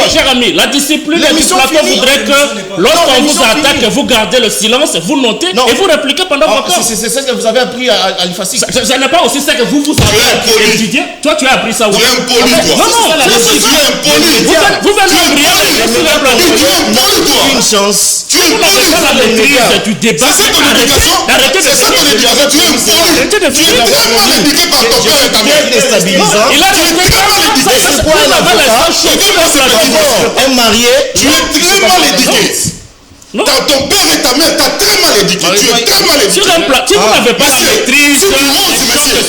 non, cher ami, la discipline du plateau voudrait que lorsqu'on vous attaque, vous gardez le silence, vous notez et vous répliquez pendant votre temps. C'est ça que vous avez appris à l'IFASIC. Ce n'est pas aussi ça que vous avez étudié. Toi, tu as appris ça où? Tu es impoli, toi. Non, vous venez Une chance. Tu es impoli. la maîtrise du débat. C'est ça ton éducation. C'est ça ton éducation. Tu es impoli. Tu es très mal éduqué par ton père et ta mère. Déstabilisant. Il a C'est quoi un avocat? Un marié. Tu es très mal éduqué. Non. Ton père et ta mère t'as très mal éduqué. Tu es très mal éduqué. Si vous n'avez pas la maîtrise, tu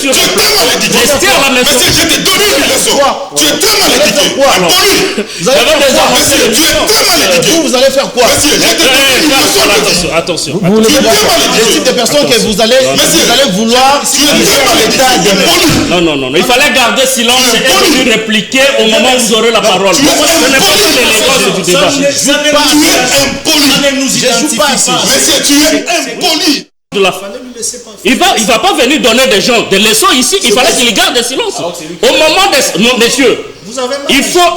es très mal éduqué. restez à la maison. Monsieur, je t'ai donné une leçon. Tu es très mal éduqué. Impoli. Vous allez faire quoi? Monsieur, tu es très mal éduqué. Vous allez faire quoi? Monsieur, je t'ai donné une leçon. Attention. Vous voulez Tu es pas très mal le type éduqué. de personnes que vous allez vouloir. Tu es très mal éduqué. Non. Il fallait garder silence et venir répliquer au moment où vous aurez la parole. Ce n'est pas l'élégance du débat. Tu es impoli. Monsieur, tu es impoli. Il va pas venir donner des gens des leçons ici. Il fallait qu'il garde le silence. Au moment des... Non, messieurs,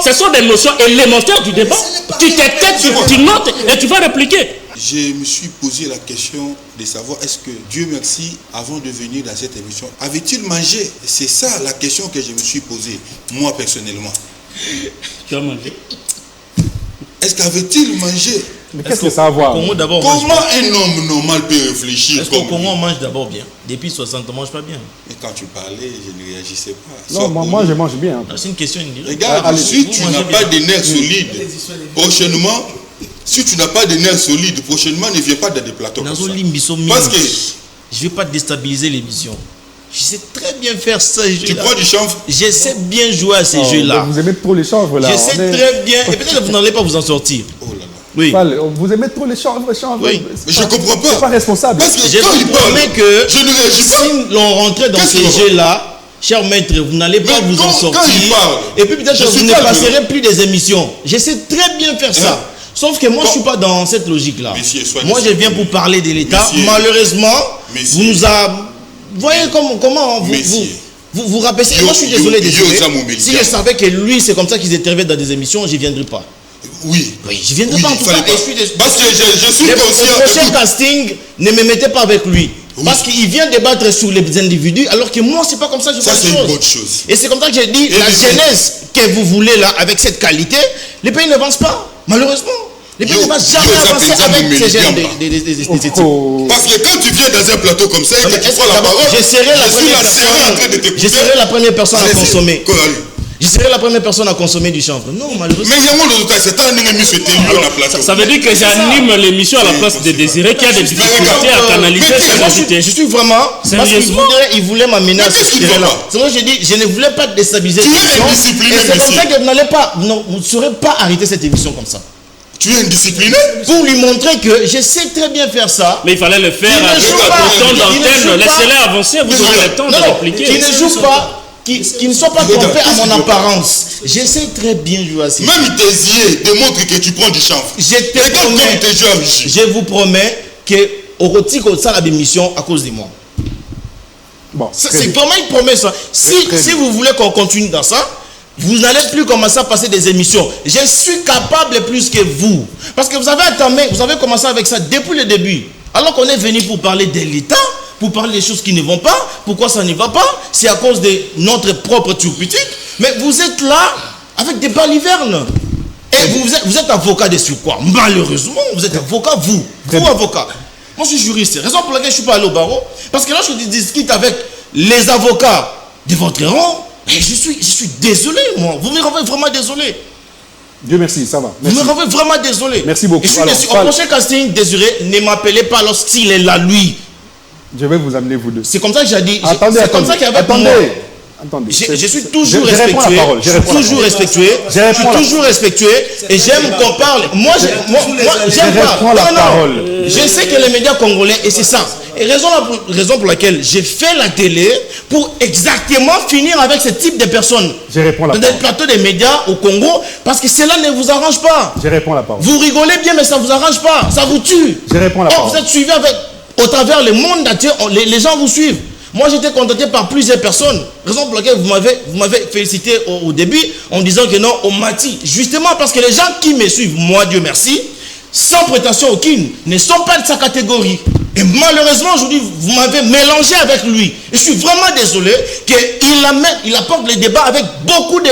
ce sont des notions élémentaires du débat. Tu t'étais, tu notes et tu vas répliquer. Je me suis posé la question de savoir est-ce que Dieu merci, avant de venir dans cette émission, avait-il mangé? C'est ça la question que je me suis posée, moi personnellement. Tu as mangé? Est-ce qu'avait-il mangé? Mais qu'est-ce que ça a à voir? Comment un homme normal peut réfléchir? Est-ce qu'au Congo on mange d'abord bien? Depuis 60 on ne mange pas bien. Mais quand tu parlais, je ne réagissais pas. Non, moi je mange bien. C'est une question indirecte. Regarde, si tu n'as pas de nerfs solides, prochainement, si tu n'as pas de nerfs solides, prochainement ne viens pas dans des plateaux comme ça. Parce que je ne vais pas déstabiliser l'émission. Je sais très bien faire ça. Tu prends du chanvre. Je sais bien jouer à ces jeux-là. Vous aimez trop les chanvres là. Je sais très bien. Et peut-être que vous n'allez pas vous en sortir. Oh là là. Oui. Vous aimez trop les chanvres. Oui. Mais je ne comprends pas. C'est pas responsable. Parce que Je quand vous il parle, promets que je ne réagis pas. si l'on rentrait dans ces jeux-là, cher maître, vous n'allez pas vous en sortir. Quand il parle, et puis peut-être que vous ne passerez plus des émissions. Je sais très bien faire ça. Sauf que moi, je ne suis pas dans cette logique-là. Moi, je viens pour parler de l'État. Malheureusement, vous nous avez... Voyez comment vous rabaissez. Moi, je suis désolé. Si je savais que lui, c'est comme ça qu'ils étaient dans des émissions, je ne viendrais pas. Oui, je ne viendrai pas en tout cas. Parce que je suis conscient. Le prochain casting, ne me mettez pas avec lui. Parce qu'il vient débattre sur les individus, alors que moi, c'est pas comme ça que je vois les choses. Ça, c'est une bonne chose. Et c'est comme ça que j'ai dit, la jeunesse que vous voulez là, avec cette qualité, les pays n'avancent pas, malheureusement. Les pays ne vont jamais avancer avec ces jeunes des Parce que quand tu viens dans un plateau comme ça et que tu prends la parole, je serai la première personne à consommer. Je serai la première personne à consommer du chanvre. Non, malheureusement. Mais il y a un c'est un ennemi souhaité la plateau. Ça veut dire que j'anime l'émission à la place de Désiré qui a des difficultés à canaliser ses invités. Je suis vraiment... Parce qu'il voulait m'amener à ce sujet-là. C'est vrai que j'ai dit, je ne voulais pas déstabiliser l'émission. Et c'est comme ça que vous ne saurez pas arrêter cette émission comme ça. Tu es indiscipliné? Pour lui montrer que je sais très bien faire ça. Mais il fallait le faire avec le temps d'antenne. Laissez-les avancer, vous aurez le temps de répliquer. Qui ne joue pas, qui ne soit pas trompé à mon apparence. Je sais très bien jouer à ça. Même tes yeux démontrent que tu prends du chanvre. Je vous promets que au retire ça la démission à cause de moi. Bon, c'est vraiment une promesse. Si vous voulez qu'on continue dans ça, vous n'allez plus commencer à passer des émissions. Je suis capable plus que vous. Parce que vous avez commencé avec ça depuis le début. Alors qu'on est venu pour parler de l'État, pour parler des choses qui ne vont pas. Pourquoi ça ne va pas? C'est à cause de notre propre turpitude. Mais vous êtes là avec des balivernes. Et vous êtes avocat de sur quoi? Malheureusement, vous êtes avocat, vous avocat. Moi, je suis juriste. Raison pour laquelle je ne suis pas allé au barreau. Parce que lorsque je discute avec les avocats de votre rang, je suis désolé, moi. Vous me rendez vraiment désolé. Dieu merci, ça va. Merci. Vous me rendez vraiment désolé. Merci beaucoup. Au prochain casting, Désiré, ne m'appelez pas lorsqu'il est là, lui. Je vais vous amener, vous deux. C'est comme ça que j'ai dit. Attendez. Je suis toujours respectueux. Je suis toujours respectueux. Et j'aime qu'on parle. Moi, j'aime pas. Je sais que les médias congolais, et c'est ça. Et raison pour laquelle j'ai fait la télé pour exactement finir avec ce type de personnes. Je réponds la parole. Dans des plateaux des médias au Congo, parce que cela ne vous arrange pas. Je réponds la parole. Vous rigolez bien, mais ça ne vous arrange pas. Ça vous tue. Je réponds la parole. Vous êtes suivi au travers le monde entier, les gens vous suivent. Moi, j'étais contacté par plusieurs personnes. Raison pour laquelle vous m'avez félicité au début en disant que non, on m'a dit. Justement parce que les gens qui me suivent, moi, Dieu merci, sans prétention aucune, ne sont pas de sa catégorie. Et malheureusement, aujourd'hui, vous m'avez mélangé avec lui. Et je suis vraiment désolé qu'il apporte les débats avec beaucoup de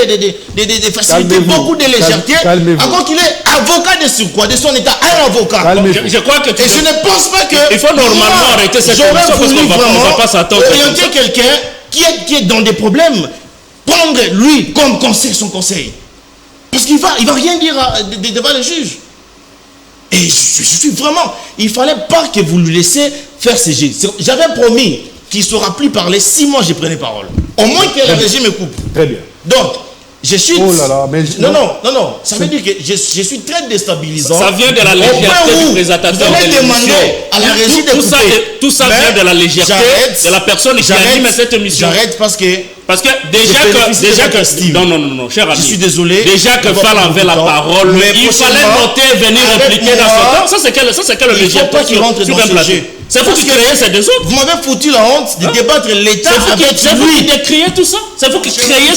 facilité, beaucoup de légèreté. Alors qu'il est avocat de surcroît, de son état, un avocat. Je crois que et je ne pense pas que... Il faut normalement arrêter cette émission parce qu'on ne va pas s'attendre. Orienter quelqu'un qui est dans des problèmes, prendre lui comme conseil, son conseil. Parce qu'il va rien dire devant les juges. Et je suis vraiment... Il ne fallait pas que vous lui laissiez faire ses gestes. J'avais promis qu'il ne saura plus parler si moi je prenais parole. Au moins que le régime me coupe. Très bien. Donc, je suis... Oh là là, mais... Non. Ça veut dire que je suis très déstabilisant. Ça vient de la légèreté du présentateur de l'émission. À la régie de tout ça vient de la légèreté de la personne qui anime cette émission. J'arrête parce que déjà que non, cher ami. Je suis désolé. Déjà que Fall avait la parole, il fallait noter, venir répliquer dans ce temps. Ça c'est que le légèreté sur un plateau. C'est vous qui créez ces deux autres. Vous m'avez foutu la honte de débattre l'État avec lui. C'est vous qui créez tout ça. C'est vous qui créez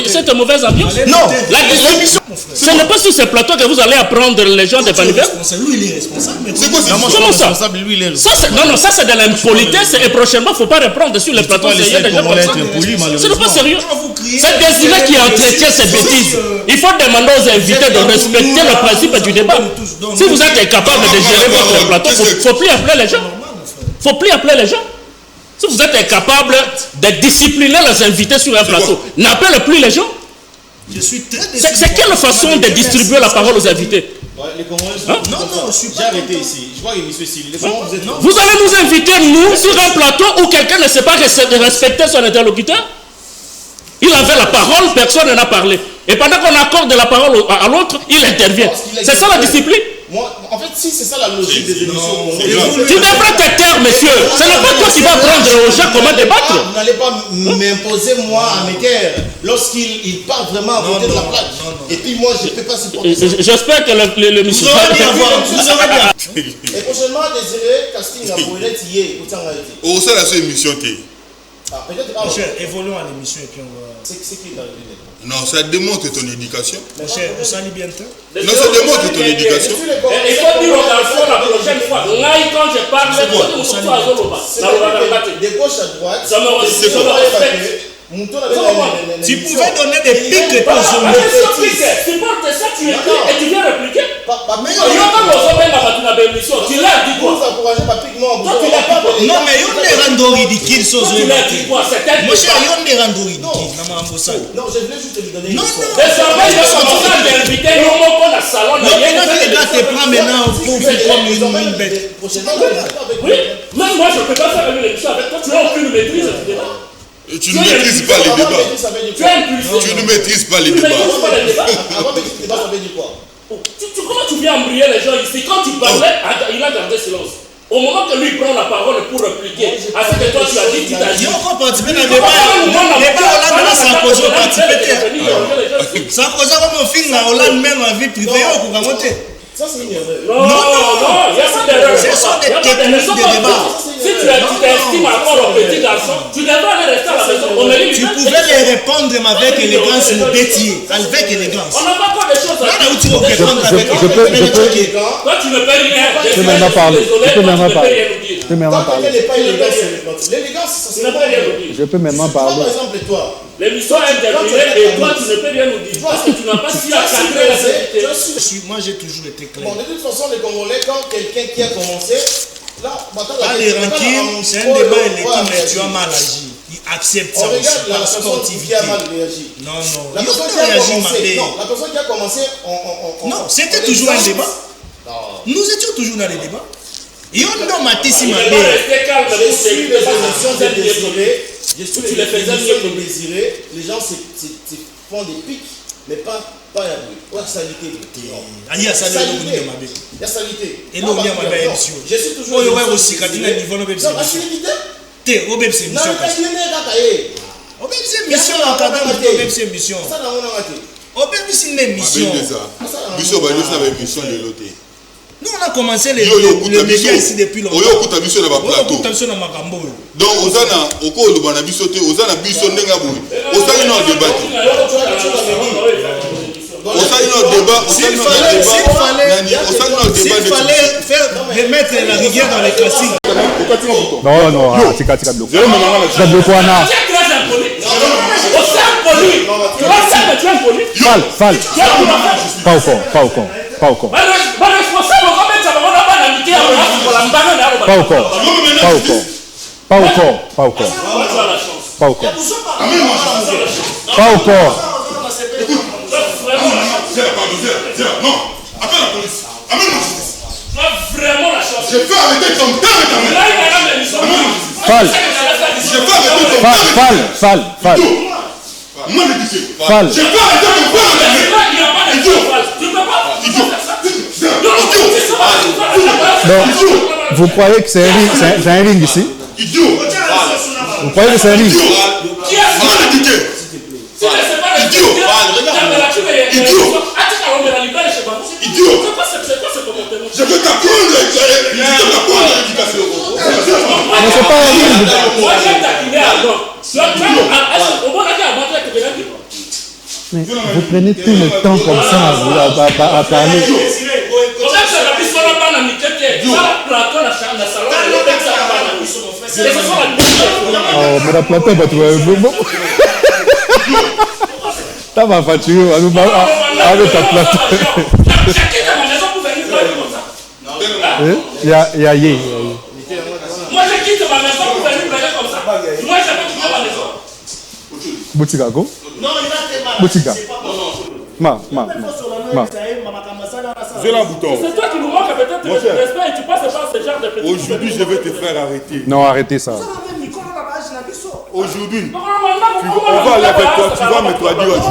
cette mauvaise ambiance. Non, l'émission. Ce n'est pas sur ce plateau que vous allez apprendre les gens des Panivers. Lui, il est responsable. Comment ça? Non, ça c'est de l'impolitesse et prochainement, il ne faut pas reprendre sur les plateaux. Ce n'est pas sérieux. C'est Désiré qui entretient ces bêtises. Il faut demander aux invités de respecter le principe du débat. Si vous êtes incapable de gérer votre plateau, il ne faut plus appeler les gens. Il ne faut plus appeler les gens. Si vous êtes incapable de discipliner les invités sur un plateau, n'appelez plus les gens. C'est quelle façon de distribuer la parole aux invités? Les Congolais non, je suis pas arrêté ici. Je vois que monsieur Sylvie. Vous allez nous inviter, nous, sur un plateau où quelqu'un ne sait pas respecter son interlocuteur? Il avait la parole, personne n'a parlé. Et pendant qu'on accorde la parole à l'autre, il intervient. C'est ça la discipline? En fait, si c'est ça la logique des émissions, tu devrais te taire, monsieur. Ce n'est pas toi qui vas apprendre aux gens comment débattre. Vous n'allez pas m'imposer, moi, à me taire lorsqu'il part vraiment à côté de la plaque. Et puis moi, je ne peux pas supporter ça. J'espère que le monsieur... Vous aurez bien. Et prochainement, Désiré, casting à Bournet, hier, au sein de cette émission, mon cher, évoluons à l'émission et puis on va... C'est qui dans le non, ça démontre ton éducation. Mon cher, vous saluez bien toi. Non, ça démontre ton éducation. Il faut dire aux garçons la prochaine fois. Quand je parle, de gauche à droite, ça me respecte. Tu pouvais donner des pics aux hommes. Supporte ça, tu écris et tu viens répliquer. Tu l'as dit quoi? Non, mais il y a des rendons ridicules. Mon cher, il y a des rendons ridicules. Non, je voulais juste te donner une histoire. Le gars te prend maintenant pour faire comme une bête. Oui, même moi je ne peux pas faire une émission avec toi. Tu n'as aucune maîtrise du débat. Tu ne maîtrises pas les débats. Tu ne maîtrises pas les débats. Avant de débat, ça veut dire quoi? Comment tu viens embrouiller les gens ici? Quand tu parlais, il a gardé silence. Au moment que lui prend la parole pour répliquer à ce que toi tu as dit, tu t'as dit. Il faut participer dans le débat. Hollande, Sarkozy a participé. Sarkozy a comme un film à Hollande même en vie privée. Ça, c'est une erreur. Non, il y a pas d'erreur. Ce sont des techniques de débat. Si tu t'estimes encore au petit garçon, tu devrais aller rester à la maison. Tu pouvais les répondre avec élégance ou bêtier. Avec élégance. On n'a pas encore des choses à dire. Tu peux répondre avec Toi, tu ne peux rien. Je peux même parler. Je peux même parler. Je peux même parler. L'élégance, ça ne peut rien nous dire. Je peux même parler. Par exemple, toi. L'émission est terminée et toi, tu ne peux rien nous dire. Parce que tu n'as pas su encadrer la sécurité. Moi, j'ai toujours été clair. Bon, de toute façon, les Congolais, quand quelqu'un qui a commencé, là, les ranking, c'est un débat électif, mais tu as mal agi. Il accepte ça aussi. La personne qui a mal réagi. Non. La personne qui a commencé, la personne qui a commencé, non, c'était toujours un débat. Nous étions toujours dans les débats. Et on a maté si mal. Je suis les émissions de Désiré. Je suis les émissions de Désiré. Les gens se font des pics, mais pas à bruit. Ouais, salité. Il y a salité. Il y a salité. Et l'eau vient à ma émission. Je suis toujours. Oui, aussi, quand il a niveau, l'eau non, la salité. T'es au même émission. Non, la salité, c'est au même émission, au même émission. Ça, on a raté. Au même émission. Mission de l'autre. Nous, on a commencé les médias ici depuis longtemps. Donc, Ozana, Oko Lubana Bisote, Ozana Bisondenga Boui, Ozana non débat. S'il fallait faire remettre la rigueur dans les classiques. Non, tika bloqué. Tu as bloqué Anna. Fall. Pas au con. Pas au con. Non, appelle la police. Amène la justice. Vraiment la chance. Je vais arrêter ton temps et ta main. Fall. Je vais arrêter ton temps. Fall. Moi, je dis Fall. je vais arrêter ton temps et ta main. Donc, vous croyez que c'est un ring ici? Idiot. Vous croyez que c'est un ring? Idiot. Je veux t'apprendre l'éducation. Mais c'est pas un ring. Mais vous prenez tout le temps comme ça à parler. Oh, mais la plateau va trouver un bon. T'as ma voiture, avec ta plateau. Il y a Yé. Moi, je quitte ma maison pour venir blaguer comme ça. Moi, je vais trouver ma maison. Boutika, go. Non, il a fait mal. Boutika. Ma. J'ai la bouton. C'est toi qui nous manque peut-être le respect et tu passes par ce genre de petits. Aujourd'hui, je vais te faire arrêter. Non, arrêtez ça. Aujourd'hui, on va aller avec toi, tu vas me traduire.